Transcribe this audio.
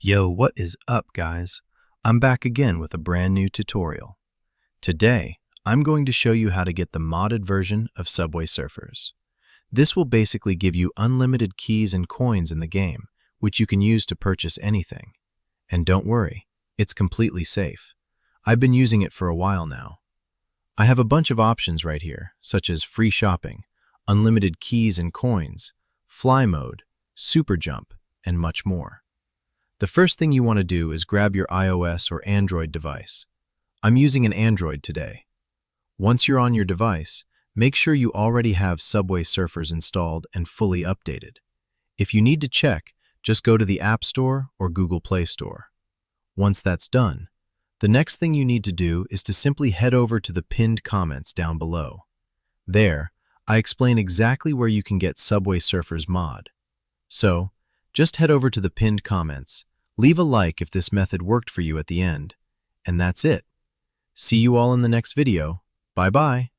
Yo, what is up, guys? I'm back again with a brand new tutorial. Today, I'm going to show you how to get the modded version of Subway Surfers. This will basically give you unlimited keys and coins in the game, which you can use to purchase anything. And don't worry, it's completely safe. I've been using it for a while now. I have a bunch of options right here, such as free shopping, unlimited keys and coins, fly mode, super jump, and much more. The first thing you want to do is grab your iOS or Android device. I'm using an Android today. Once you're on your device, make sure you already have Subway Surfers installed and fully updated. If you need to check, just go to the App Store or Google Play Store. Once that's done, the next thing you need to do is to simply head over to the pinned comments down below. There, I explain exactly where you can get Subway Surfers mod. So, just head over to the pinned comments, leave a like if this method worked for you at the end, and that's it. See you all in the next video. Bye-bye.